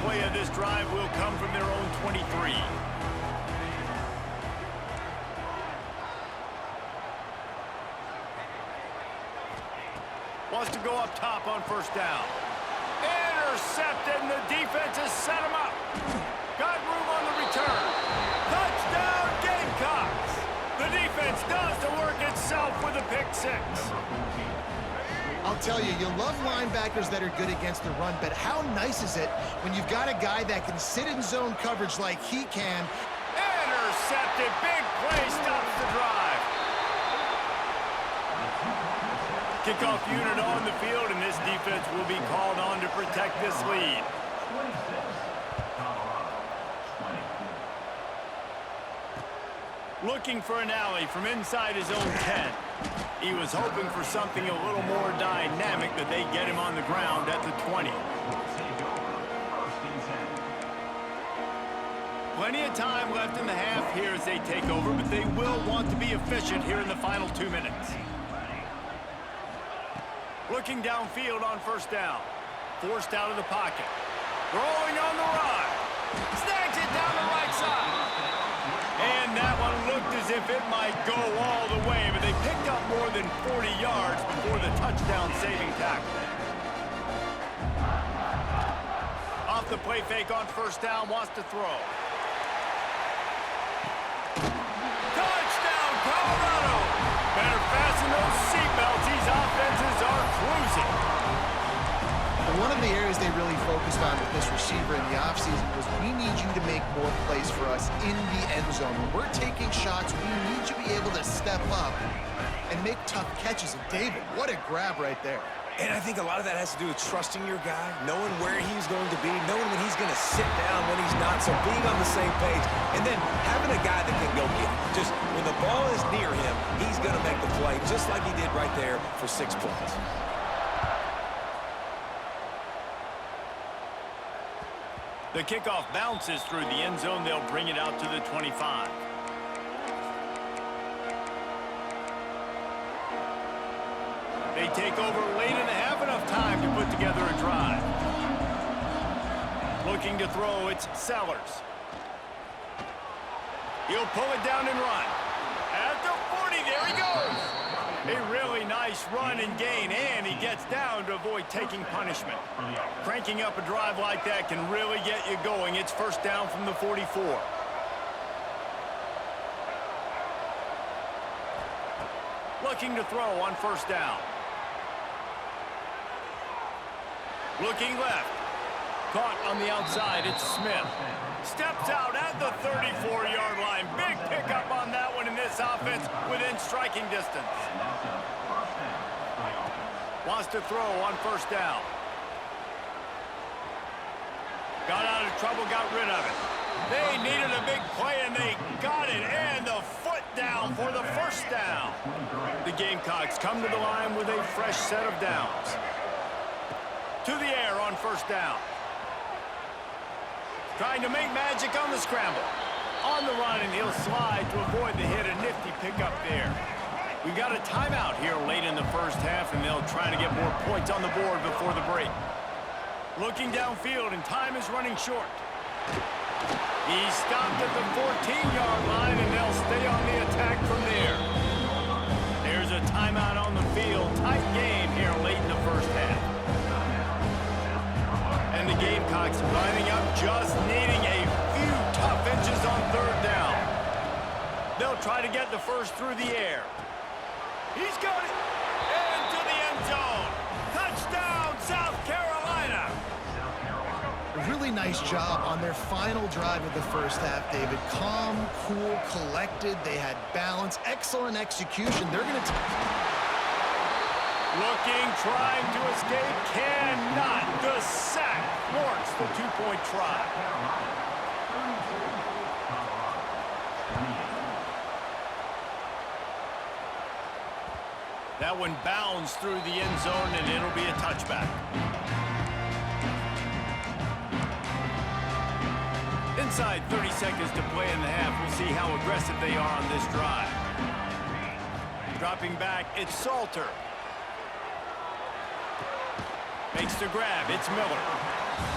play of this drive will come from their own 23. Wants to go up top on first down. Intercepted, and the defense has set him up. Got room on the return. Touchdown, Gamecocks! The defense does the work itself with a pick six. I'll tell you, you love linebackers that are good against the run, but how nice is it when you've got a guy that can sit in zone coverage like he can? Intercepted, big play, stops the drive. Kickoff unit on the field, and this defense will be called on to protect this lead. Looking for an alley from inside his own 10. He was hoping for something a little more dynamic, but they get him on the ground at the 20. Plenty of time left in the half here as they take over, but they will want to be efficient here in the final 2 minutes. Looking downfield on first down. Forced out of the pocket. Rolling on the run. Snags it down the right side. And that one looked as if it might go all the way, but they picked up more than 40 yards before the touchdown-saving tackle. Off the play fake on first down, wants to throw. Touchdown, Colorado! Better fasten those seatbelts. These offenses are cruising. One of the areas they really focused on with this receiver in the offseason was we need you to make more plays for us in the end zone. When we're taking shots, we need you to be able to step up and make tough catches. And David, what a grab right there. And I think a lot of that has to do with trusting your guy, knowing where he's going to be, knowing when he's going to sit down, when he's not, so being on the same page, and then having a guy that can go get it. Just when the ball is near him, he's going to make the play, just like he did right there for 6 points. The kickoff bounces through the end zone. They'll bring it out to the 25. They take over late in the half, enough time to put together a drive. Looking to throw, it's Sellers. He'll pull it down and run. At the 40, there he goes. A really nice run and gain, and he gets down to avoid taking punishment. Cranking up a drive like that can really get you going. It's first down from the 44. Looking to throw on first down. Looking left. Caught on the outside, it's Smith. Steps out at the 34-yard line. Big pickup on that one in this offense within striking distance. Wants to throw on first down. Got out of trouble, got rid of it. They needed a big play, and they got it. And the foot down for the first down. The Gamecocks come to the line with a fresh set of downs. To the air on first down. Trying to make magic on the scramble. On the run, and he'll slide to avoid the hit. A nifty pickup there. We've got a timeout here late in the first half, and they'll try to get more points on the board before the break. Looking downfield, and time is running short. He's stopped at the 14-yard line, and they'll stay on the attack from there. There's a timeout on the field. Tight game here late in the first half. And the Gamecocks lining up, just needing a few tough inches on third down. They'll try to get the first through the air. He's got it into the end zone. Touchdown, South Carolina. A really nice job on their final drive of the first half, David. Calm, cool, collected. They had balance, excellent execution. They're going to... Looking, trying to escape, cannot. The sack thwarts the two-point try. That one bounds through the end zone, and it'll be a touchback. Inside 30 seconds to play in the half. We'll see how aggressive they are on this drive. Dropping back, it's Salter. Makes the grab, it's Miller.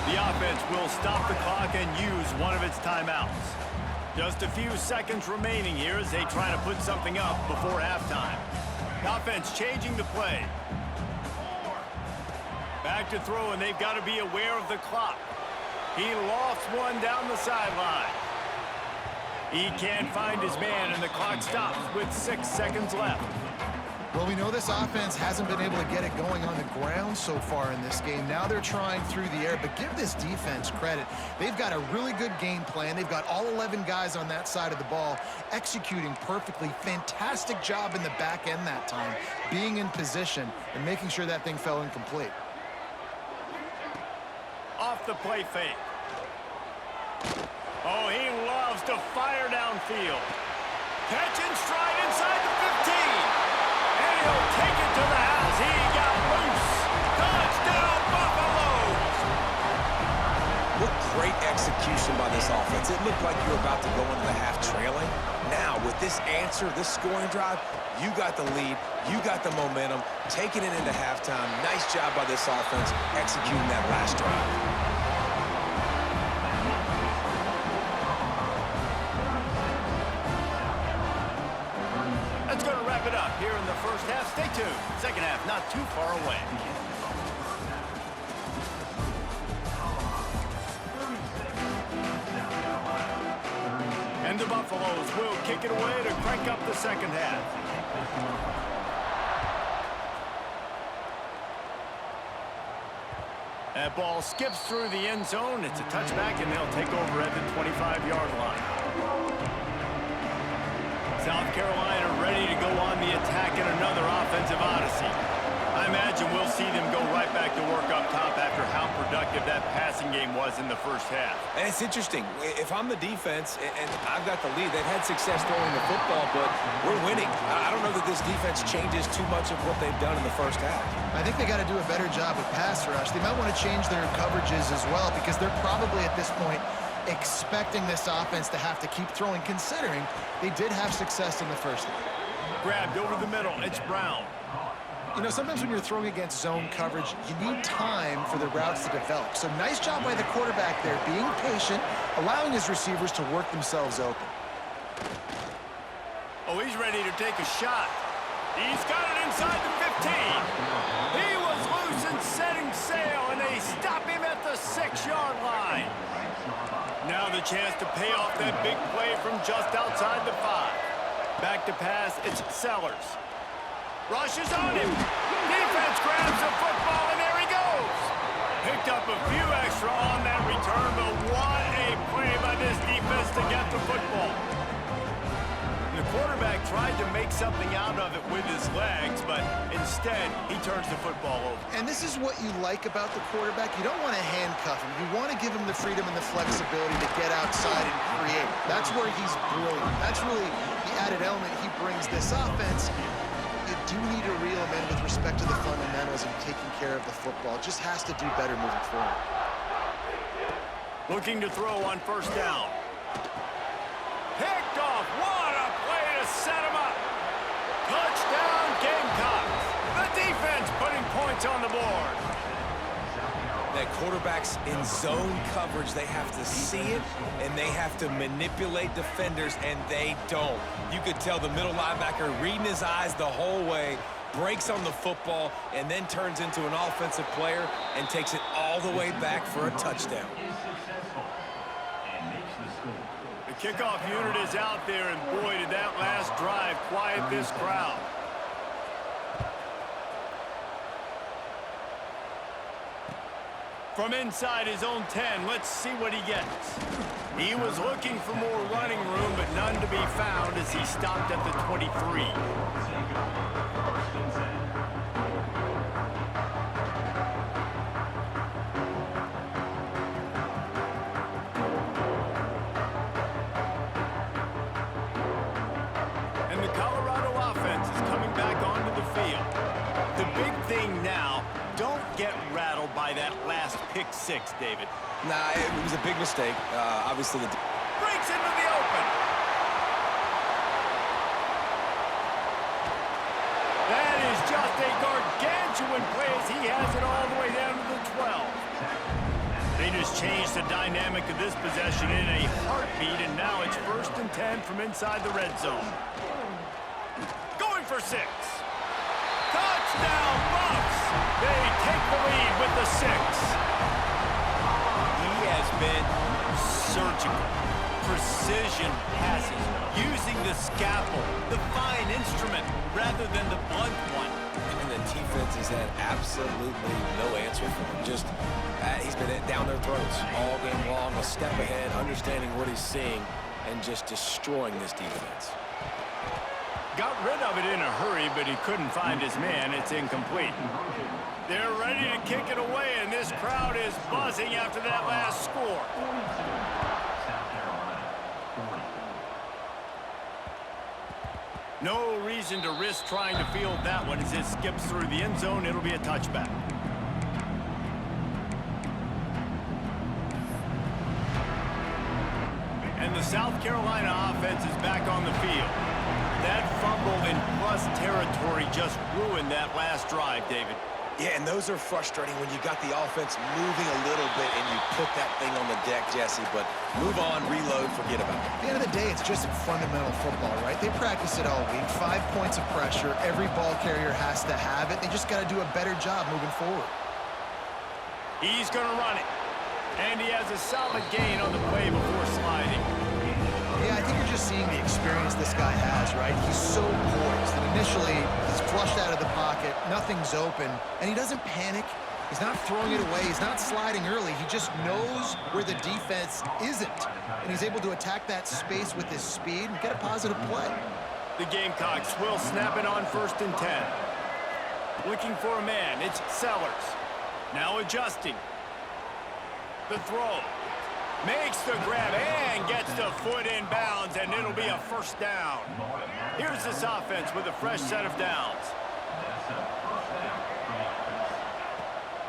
The offense will stop the clock and use one of its timeouts. Just a few seconds remaining here as they try to put something up before halftime. The offense changing the play. Back to throw, and they've got to be aware of the clock. He lost one down the sideline. He can't find his man, and the clock stops with 6 seconds left. Well, we know this offense hasn't been able to get it going on the ground so far in this game. Now they're trying through the air, but give this defense credit. They've got a really good game plan. They've got all 11 guys on that side of the ball executing perfectly. Fantastic job in the back end that time, being in position and making sure that thing fell incomplete. Off the play fake. Oh, he loves to fire downfield. Catch and stride inside the 15. And he'll take it to the house. He got loose. Touchdown, Buffaloes! What great execution by this offense. It looked like you were about to go into the half trailing. Now, with this answer, this scoring drive, you got the lead, you got the momentum, taking it into halftime. Nice job by this offense executing that last drive. That's going to wrap it up here in the first half. Stay tuned. Second half not too far away. And the Buffaloes will kick it away to crank up the second half. That ball skips through the end zone. It's a touchback, and they'll take over at the 25-yard line. South Carolina ready to go on the attack in another offensive odyssey. I imagine we'll see them go right back to work up top after how productive that passing game was in the first half. And it's interesting. If I'm the defense and I've got the lead, they've had success throwing the football, but we're winning. I don't know that this defense changes too much of what they've done in the first half. I think they got to do a better job with pass rush. They might want to change their coverages as well because they're probably at this point expecting this offense to have to keep throwing, considering they did have success in the first half. Grabbed over the middle. It's Brown. You know, sometimes when you're throwing against zone coverage, you need time for the routes to develop. So nice job by the quarterback there, being patient, allowing his receivers to work themselves open. Oh, he's ready to take a shot. He's got it inside the 15. He was loose and setting sail, and they stop him at the 6-yard line. Now the chance to pay off that big play from just outside the 5. Back to pass, it's Sellers. Rushes on him. Defense grabs the football, and there he goes. Picked up a few extra on that return, but what a play by this defense to get the football. The quarterback tried to make something out of it with his legs, but instead, he turns the football over. And this is what you like about the quarterback. You don't want to handcuff him. You want to give him the freedom and the flexibility to get outside and create. That's where he's brilliant. That's really the added element he brings this offense. You do need to reel him in with respect to the fundamentals and taking care of the football. Just has to do better moving forward. Looking to throw on first down. Picked off. What a play to set him up. Touchdown, Gamecocks. The defense putting points on the board. That quarterback's in zone coverage. They have to see it, and they have to manipulate defenders, and they don't. You could tell the middle linebacker reading his eyes the whole way, breaks on the football, and then turns into an offensive player and takes it all the way back for a touchdown. The kickoff unit is out there, and boy, did that last drive quiet this crowd. From inside his own 10, let's see what he gets. He was looking for more running room, but none to be found as he stopped at the 23. And the Colorado offense is coming back onto the field. The big thing now, don't get rattled by that last pick six, David. Nah, it was a big mistake. Obviously, the Breaks into the open. That is just a gargantuan play as he has it all the way down to the 12. changed the dynamic of this possession in a heartbeat, and now it's 1st and 10 from inside the red zone. Going for 6. Touchdown, Buffs! They take the lead with the 6. He has been surgical. Precision passes, using the scalpel, the fine instrument, rather than the blunt one. And the defense has had absolutely no answer for him. Just, he's been down their throats all game long, a step ahead, understanding what he's seeing, and just destroying this defense. Got rid of it in a hurry, but he couldn't find his man. It's incomplete. They're ready to kick it away, and this crowd is buzzing after that last score. No reason to risk trying to field that one as it skips through the end zone. It'll be a touchback. And the South Carolina offense is back on the field. That fumble in plus territory just ruined that last drive, David. Yeah, and those are frustrating when you got the offense moving a little bit and you put that thing on the deck, Jesse, but move on, reload, forget about it. At the end of the day, it's just fundamental football, right? They practice it all week. 5 points of pressure. Every ball carrier has to have it. They just got to do a better job moving forward. He's going to run it. And he has a solid gain on the play before sliding. Yeah, I think you're just seeing the experience this guy has, right? He's so poised. And initially, he's flushed out of the pocket. Nothing's open. And he doesn't panic. He's not throwing it away. He's not sliding early. He just knows where the defense isn't. And he's able to attack that space with his speed and get a positive play. The Gamecocks will snap it on 1st and 10. Looking for a man. It's Sellers. Now adjusting. The throw. Makes the grab and gets the foot in bounds, and it'll be a 1st down. Here's this offense with a fresh set of downs.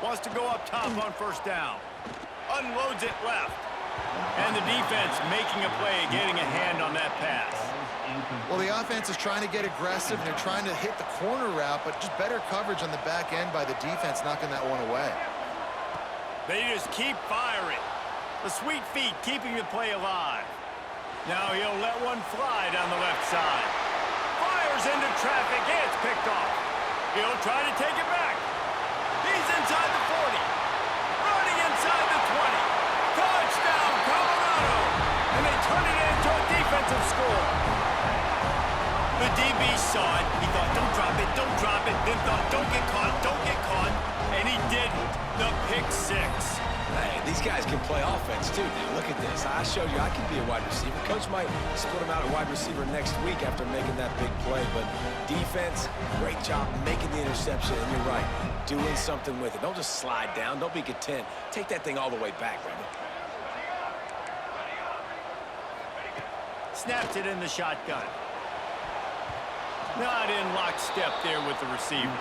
Wants to go up top on 1st down. Unloads it left. And the defense making a play, getting a hand on that pass. Well, the offense is trying to get aggressive, and they're trying to hit the corner route, but just better coverage on the back end by the defense, knocking that one away. They just keep firing. The sweet feet keeping the play alive. Now he'll let one fly down the left side. Fires into traffic. It's picked off. He'll try to take it back. He's inside the 40. Running inside the 20. Touchdown, Colorado. And they turn it into a defensive score. The DB saw it. He thought, don't drop it, don't drop it. Then thought, don't get caught, don't get caught. And he didn't. The pick 6. Hey, these guys can play offense, too. Now, look at this. I showed you I can be a wide receiver. Coach might split him out at wide receiver next week after making that big play. But defense, great job making the interception. And you're right, doing something with it. Don't just slide down. Don't be content. Take that thing all the way back, brother. Snaps it in the shotgun. Not in lockstep there with the receiver.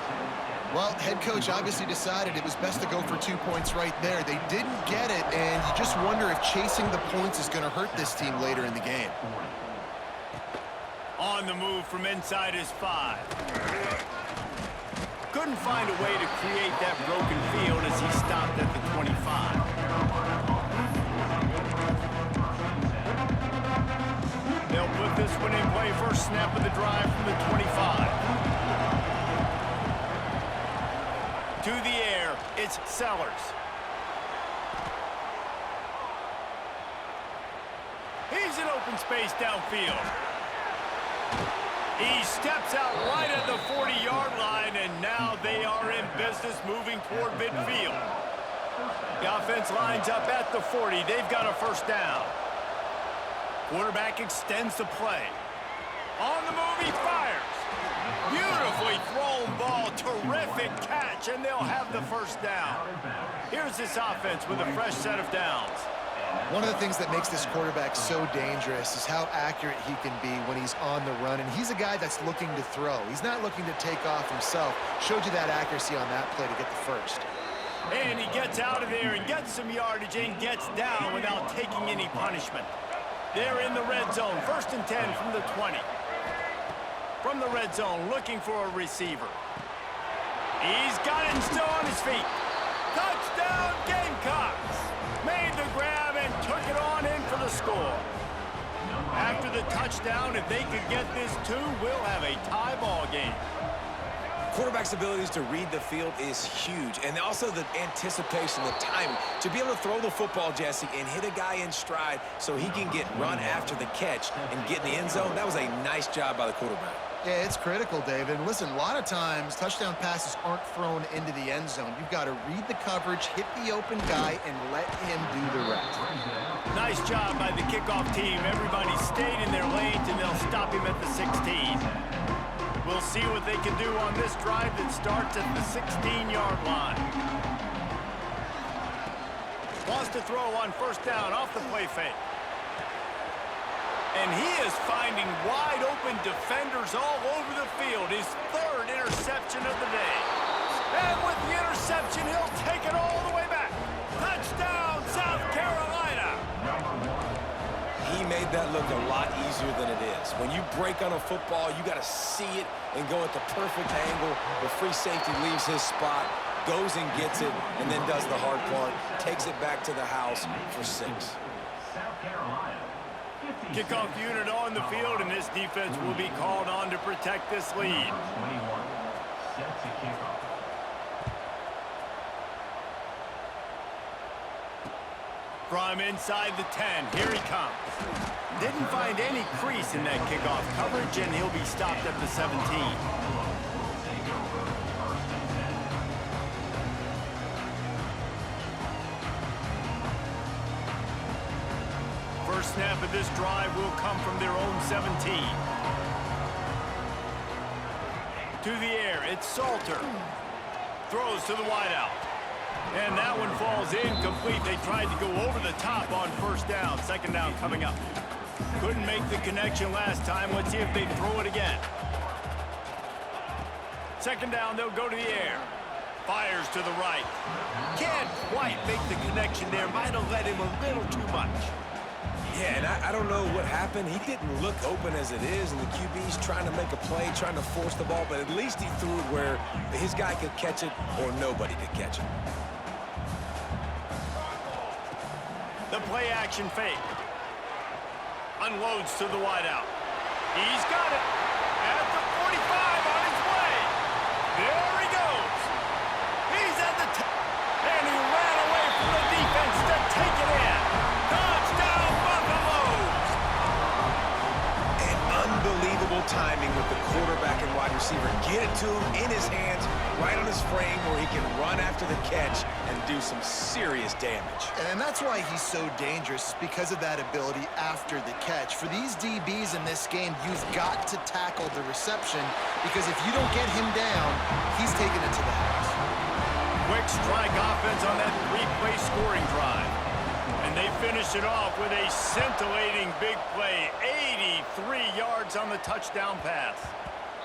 Well, head coach obviously decided it was best to go for 2 points right there. They didn't get it, and you just wonder if chasing the points is going to hurt this team later in the game. On the move from inside his 5. Couldn't find a way to create that broken field as he stopped at the 25. They'll put this one in play. First snap of the drive from the 25. To the air, it's Sellers. He's in open space downfield. He steps out right at the 40-yard line, and now they are in business moving toward midfield. The offense lines up at the 40. They've got a 1st down. Quarterback extends the play. On the move, he fires. Beautifully thrown ball, terrific catch, and they'll have the 1st down. Here's this offense with a fresh set of downs. One of the things that makes this quarterback so dangerous is how accurate he can be when he's on the run, and he's a guy that's looking to throw. He's not looking to take off himself. Showed you that accuracy on that play to get the 1st. And he gets out of there and gets some yardage and gets down without taking any punishment. They're in the red zone, 1st and 10 from the 20. From the red zone, looking for a receiver. He's got it and still on his feet. Touchdown, Gamecocks! Made the the score. After the touchdown, if they could get this two, we'll have a tie ball game. Quarterback's abilities to read the field is huge, and also the anticipation, the timing. To be able to throw the football, Jesse, and hit a guy in stride so he can get run after the catch and get in the end zone, that was a nice job by the quarterback. Yeah, it's critical, David. And listen, a lot of times touchdown passes aren't thrown into the end zone. You've got to read the coverage, hit the open guy, and let him do the rest. Nice job by the kickoff team. Everybody stayed in their lanes, and they'll stop him at the 16. We'll see what they can do on this drive that starts at the 16-yard line. Wants to throw on first down off the play fake. And he is finding wide-open defenders all over the field. His third interception of the day. And with the interception, he'll take it all the way back. Touchdown, South Carolina! He made that look a lot easier than it is. When you break on a football, you got to see it and go at the perfect angle. The free safety leaves his spot, goes and gets it, and then does the hard part, takes it back to the house for 6. Kickoff unit on the field, and this defense will be called on to protect this lead. From inside the 10, here he comes. Didn't find any crease in that kickoff coverage, and he'll be stopped at the 17. First snap of this drive will come from their own 17. To the air, it's Salter. Throws to the wideout. And that one falls incomplete. They tried to go over the top on first down. Second down coming up. Couldn't make the connection last time. Let's see if they throw it again. Second down, they'll go to the air. Fires to the right. Can't quite make the connection there. Might have let him a little too much. Yeah, and I don't know what happened. He didn't look open as it is, and the QB's trying to make a play, trying to force the ball, but at least he threw it where his guy could catch it or nobody could catch it. The play action fake. Unloads to the wideout. He's got it. At the 45 on his way. There he goes. He's at the and he ran away from the defense to take it in. Touchdown, Buffaloes! And unbelievable timing with the quarterback and wide receiver. Get it to him in his hands, right on his frame where he can run after the catch and do some serious damage. And that's why he's so dangerous, because of that ability after the catch. For these DBs in this game, you've got to tackle the reception, because if you don't get him down, he's taking it to the house. Quick strike offense on that three-play scoring drive. And they finish it off with a scintillating big play, 83 yards on the touchdown pass.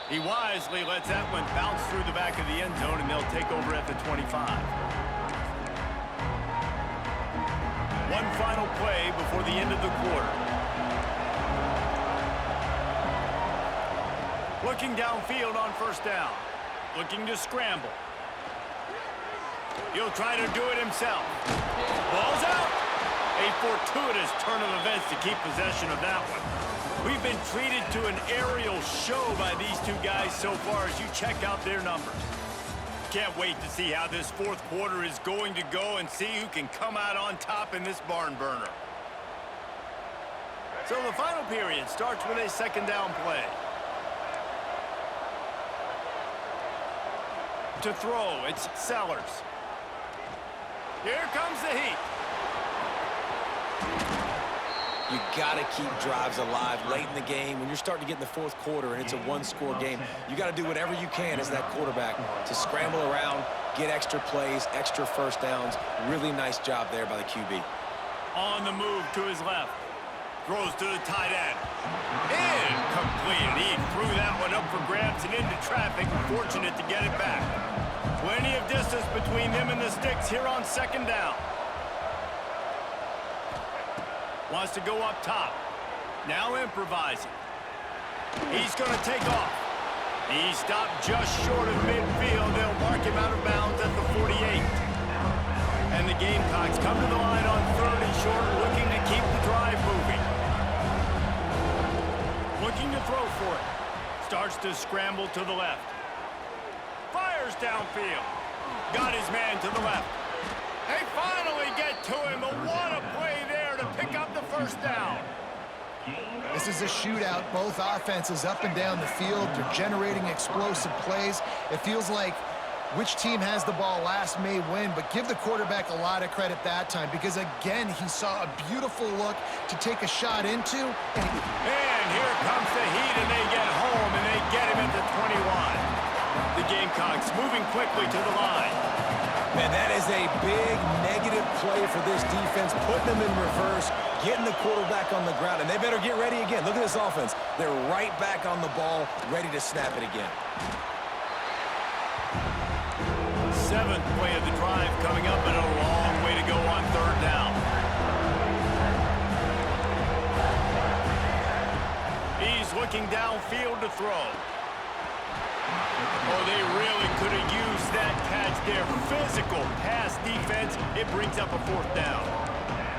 He wisely lets that one bounce through the back of the end zone, and they'll take over at the 25. One final play before the end of the quarter. Looking downfield on first down. Looking to scramble. He'll try to do it himself. Ball's out. A fortuitous turn of events to keep possession of that one. We've been treated to an aerial show by these two guys so far as you check out their numbers. Can't wait to see how this fourth quarter is going to go and see who can come out on top in this barn burner. So the final period starts with a second down play. To throw, it's Sellers. Here comes the heat. You got to keep drives alive late in the game. When you're starting to get in the fourth quarter and it's a one-score game, you got to do whatever you can as that quarterback to scramble around, get extra plays, extra first downs. Really nice job there by the QB. On the move to his left. Throws to the tight end. Incomplete. He threw that one up for grabs and into traffic. Fortunate to get it back. Plenty of distance between them and the sticks here on second down. Wants to go up top. Now improvising. He's going to take off. He stopped just short of midfield. They'll mark him out of bounds at the 48. And the Gamecocks come to the line on 3rd and short, looking to keep the drive moving. Looking to throw for it. Starts to scramble to the left. Fires downfield. Got his man to the left. They finally get to him, but what a play there to pick up the first down. This is a shootout. Both offenses up and down the field. They're generating explosive plays. It feels like which team has the ball last may win, but give the quarterback a lot of credit that time because, again, he saw a beautiful look to take a shot into. And here comes the heat, and they get home, and they get him at the 21. The Gamecocks moving quickly to the line. Man, that is a big negative play for this defense, putting them in reverse, getting the quarterback on the ground, and they better get ready again. Look at this offense. They're right back on the ball, ready to snap it again. 7th play of the drive coming up, and a long way to go on 3rd down. He's looking downfield to throw. Oh, they really could have used that catch there. Physical pass defense. It brings up a 4th down.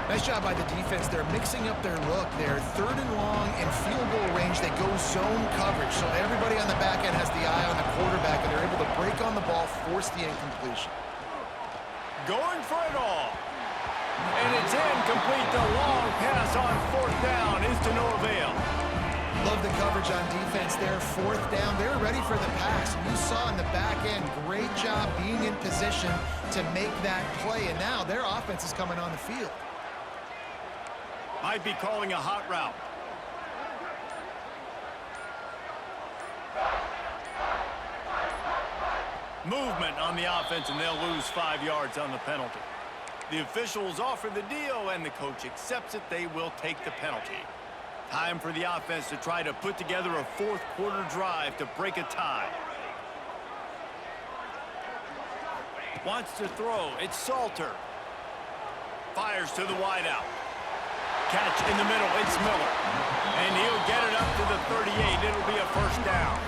Nice job by the defense. They're mixing up their look. They're 3rd and long in field goal range. They go zone coverage. So everybody on the back end has the eye on the quarterback, and they're able to break on the ball, force the incompletion. Going for it all. And it's incomplete. The long pass on 4th down is to no avail. Love the coverage on defense there. 4th down. They're ready for the pass. You saw in the back end, great job being in position to make that play. And now their offense is coming on the field. Might be calling a hot route. Movement on the offense, and they'll lose 5 yards on the penalty. The officials offer the deal, and the coach accepts it. They will take the penalty. Time for the offense to try to put together a 4th quarter drive to break a tie. Wants to throw. It's Salter. Fires to the wideout. Catch in the middle. It's Miller. And he'll get it up to the 38. It'll be a 1st down.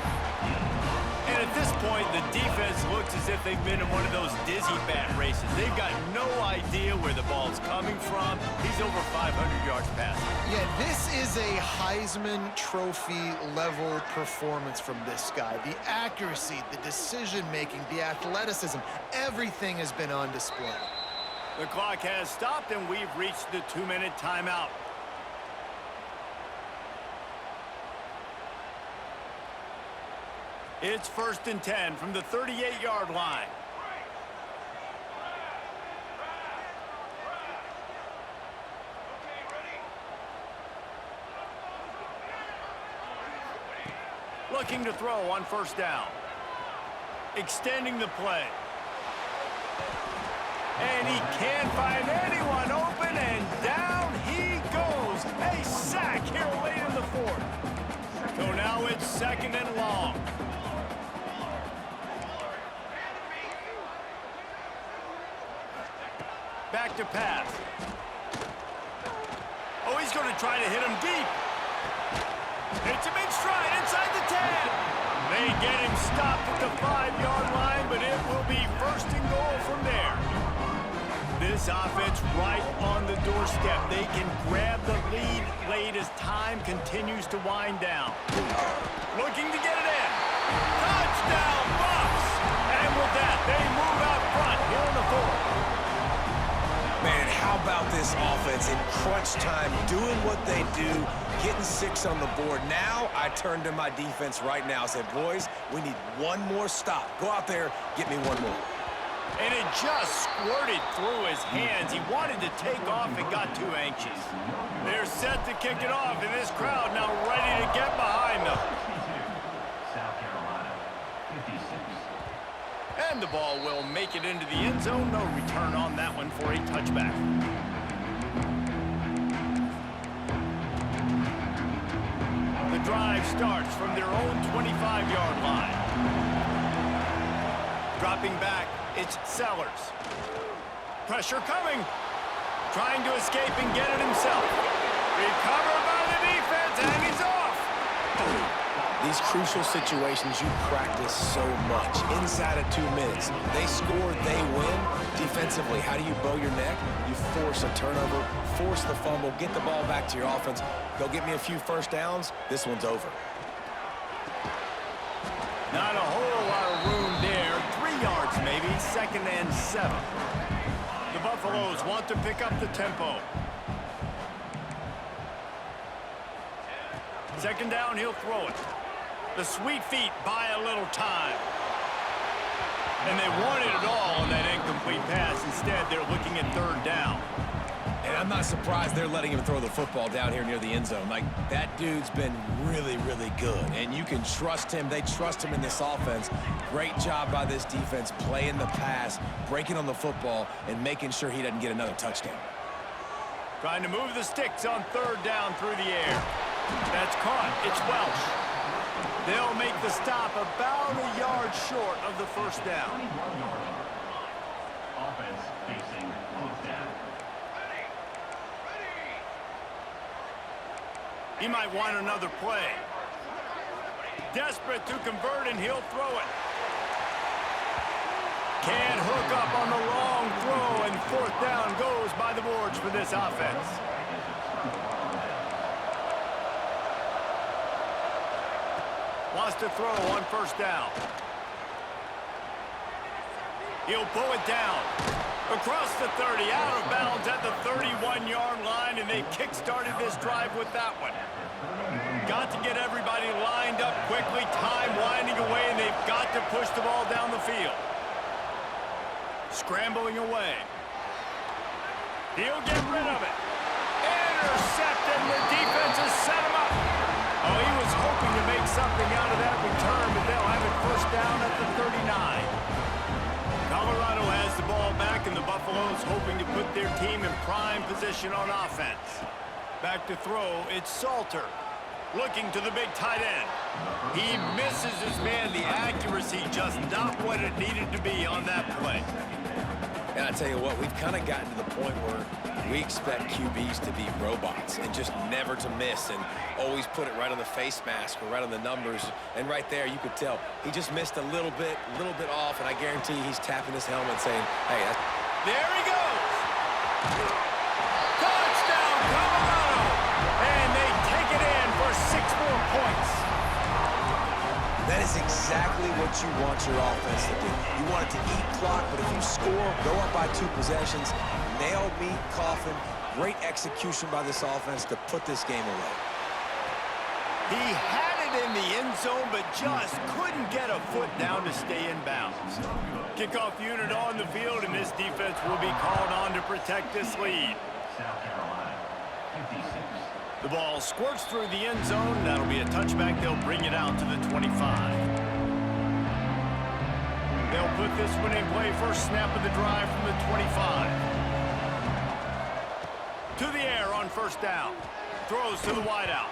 And at this point, the defense looks as if they've been in one of those dizzy bat races. They've got no idea where the ball's coming from. He's over 500 yards passing. Yeah, this is a Heisman Trophy level performance from this guy. The accuracy, the decision-making, the athleticism, everything has been on display. The clock has stopped, and we've reached the 2-minute timeout. It's 1st and 10 from the 38-yard line. Looking to throw on 1st down. Extending the play. And he can't find anyone open, and down he goes. A sack here late in the 4th. So now it's 2nd and long. Back to pass. Oh, he's going to try to hit him deep. Hits him in stride inside the 10. They get him stopped at the 5-yard line, but it will be 1st and goal from there. This offense right on the doorstep. They can grab the lead late as time continues to wind down. Looking to get it in. Touchdown, Buffs! And with that, they move out front here in the 4th. Man, how about this offense in crunch time, doing what they do, getting 6 on the board. Now I turn to my defense right now and say, boys, we need one more stop. Go out there, get me one more. And it just squirted through his hands. He wanted to take off and got too anxious. They're set to kick it off, and this crowd now ready to get behind them. And the ball will make it into the end zone. No return on that one for a touchback. The drive starts from their own 25-yard line. Dropping back, it's Sellers. Pressure coming. Trying to escape and get it himself. Recovered by the defense, and he's off. These crucial situations you practice so much. Inside of 2 minutes, they score, they win. Defensively, how do you bow your neck? You force a turnover, force the fumble, get the ball back to your offense. Go get me a few first downs. This one's over. Not a whole lot of room there. 3 yards maybe, 2nd and 7. The Buffaloes want to pick up the tempo. 2nd down, he'll throw it. The sweet feet buy a little time. And they wanted it all on that incomplete pass. Instead, they're looking at 3rd down. And I'm not surprised they're letting him throw the football down here near the end zone. Like, that dude's been really, really good. And you can trust him. They trust him in this offense. Great job by this defense playing the pass, breaking on the football, and making sure he doesn't get another touchdown. Trying to move the sticks on 3rd down through the air. That's caught. It's Welsh. They'll make the stop about a yard short of the 1st down. Offense facing 4th down. He might want another play. Desperate to convert, and he'll throw it. Can't hook up on the long throw, and 4th down goes by the boards for this offense. Wants to throw on 1st down. He'll pull it down. Across the 30, out of bounds at the 31-yard line, and they kick-started this drive with that one. Got to get everybody lined up quickly, time winding away, and they've got to push the ball down the field. Scrambling away. He'll get rid of it. Intercepted, and the defense has set him up. Oh, he was hoping to make something out of that return, but they'll have it 1st down at the 39. Colorado has the ball back, and the Buffaloes hoping to put their team in prime position on offense. Back to throw, it's Salter. Looking to the big tight end. He misses his man. The accuracy just not what it needed to be on that play. And I tell you what, we've kind of gotten to the point where we expect QBs to be robots and just never to miss and always put it right on the face mask or right on the numbers. And right there, you could tell he just missed a little bit off, and I guarantee he's tapping his helmet saying, hey, that's... There he goes. Touchdown, Colorado. And they take it in for 6 more points. That is exactly what you want your offense to do. You want it to eat clock, but if you score, go up by 2 possessions, nail meat, coffin, great execution by this offense to put this game away. He had it in the end zone, but just couldn't get a foot down to stay in bounds. Kickoff unit on the field, and this defense will be called on to protect this lead. South Carolina, 56. The ball squirts through the end zone. That'll be a touchback. They'll bring it out to the 25. They'll put this one in play. First snap of the drive from the 25. To the air on 1st down. Throws to the wideout.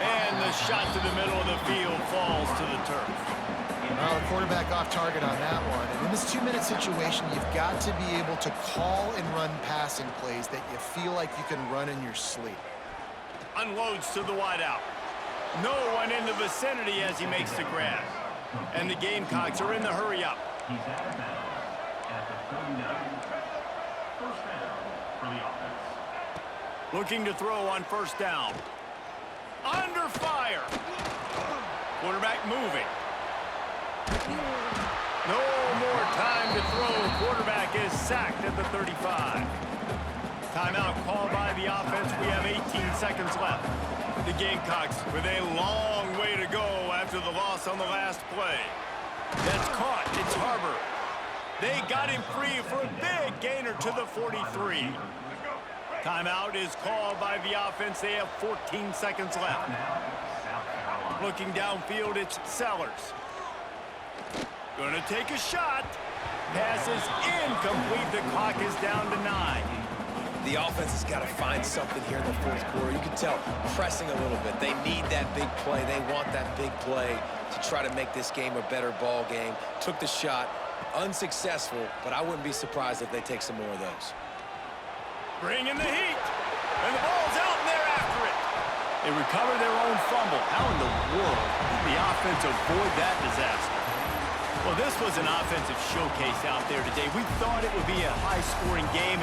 And the shot to the middle of the field falls to the turf. Well, the quarterback off target on that one. And in this 2-minute situation, you've got to be able to call and run passing plays that you feel like you can run in your sleep. Unloads to the wideout. No one in the vicinity as he makes the grab. And the Gamecocks are in the hurry-up. He's out of bounds at the 39. 1st down for the offense. Looking to throw on 1st down. Under fire. Quarterback moving. No more time to throw. Quarterback is sacked at the 35. Timeout called by the offense. We have 18 seconds left. The Gamecocks with a long way to go after the loss on the last play. That's caught. It's Harbor. They got him free for a big gainer to the 43. Timeout is called by the offense. They have 14 seconds left. Looking downfield, it's Sellers. Gonna take a shot. Pass is incomplete. The clock is down to 9. The offense has got to find something here in the 4th quarter. You can tell pressing a little bit. They need that big play. They want that big play to try to make this game a better ball game. Took the shot. Unsuccessful, but I wouldn't be surprised if they take some more of those. Bring in the heat. And the ball's out, and they're after it. They recover their own fumble. How in the world did the offense avoid that disaster? Well, this was an offensive showcase out there today. We thought it would be a high-scoring game.